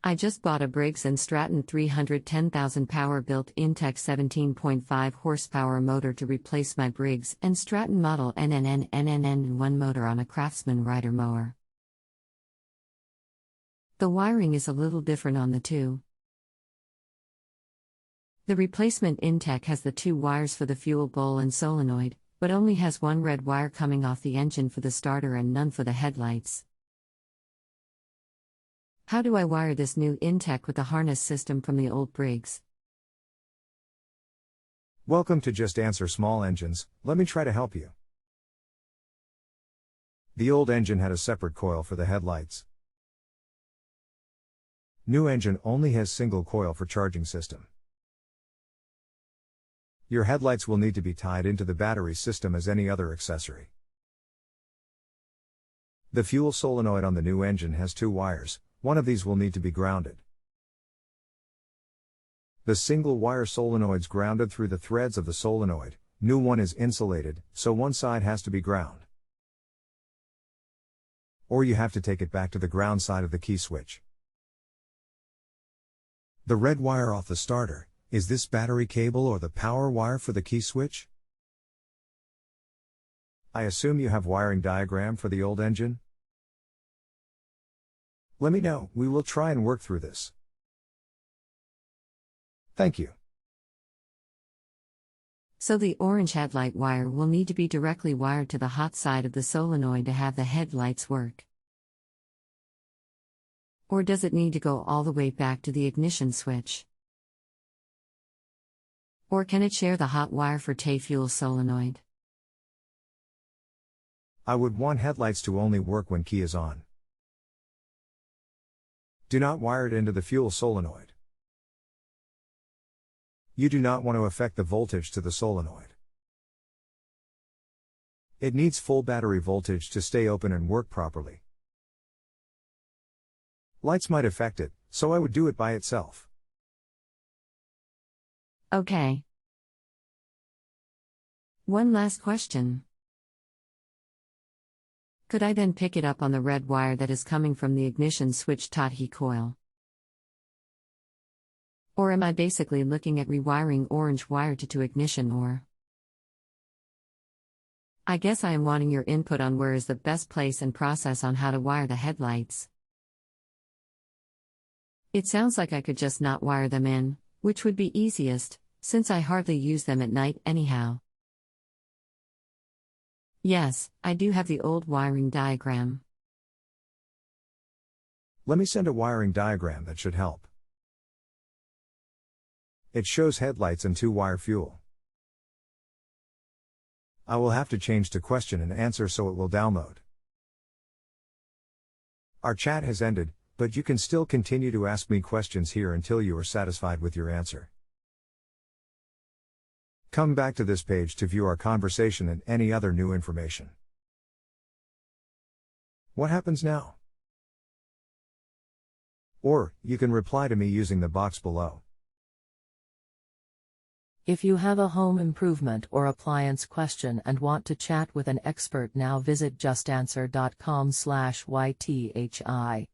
I just bought a Briggs and Stratton 310,000 Power Built Intek 17.5 horsepower motor to replace my Briggs and Stratton Model NNN1 motor on a Craftsman Rider mower. The wiring is a little different on the two. The replacement Intek has the two wires for the fuel bowl and solenoid, but only has one red wire coming off the engine for the starter and none for the headlights. How do I wire this new Intek with the harness system from the old Briggs? Welcome to Just Answer Small Engines. Let me try to help you. The old engine had a separate coil for the headlights. New engine only has single coil for charging system. Your headlights will need to be tied into the battery system as any other accessory. The fuel solenoid on the new engine has two wires. One of these will need to be grounded. The single wire solenoid's grounded through the threads of the solenoid. New one is insulated, so one side has to be ground. Or you have to take it back to the ground side of the key switch. The red wire off the starter, is this battery cable or the power wire for the key switch? I assume you have wiring diagram for the old engine? Let me know, we will try and work through this. Thank you. So the orange headlight wire will need to be directly wired to the hot side of the solenoid to have the headlights work. Or does it need to go all the way back to the ignition switch? Or can it share the hot wire for fuel solenoid? I would want headlights to only work when key is on. Do not wire it into the fuel solenoid. You do not want to affect the voltage to the solenoid. It needs full battery voltage to stay open and work properly. Lights might affect it, so I would do it by itself. Okay. One last question. Could I then pick it up on the red wire that is coming from the ignition switch Tahi coil? Or am I basically looking at rewiring orange wire to ignition or? I guess I am wanting your input on where is the best place and process on how to wire the headlights. It sounds like I could just not wire them in, which would be easiest, since I hardly use them at night anyhow. Yes, I do have the old wiring diagram. Let me send a wiring diagram that should help. It shows headlights and two-wire fuel. I will have to change to question and answer so it will download. Our chat has ended, but you can still continue to ask me questions here until you are satisfied with your answer. Come back to this page to view our conversation and any other new information. What happens now? Or, you can reply to me using the box below. If you have a home improvement or appliance question and want to chat with an expert now, visit justanswer.com/ythi.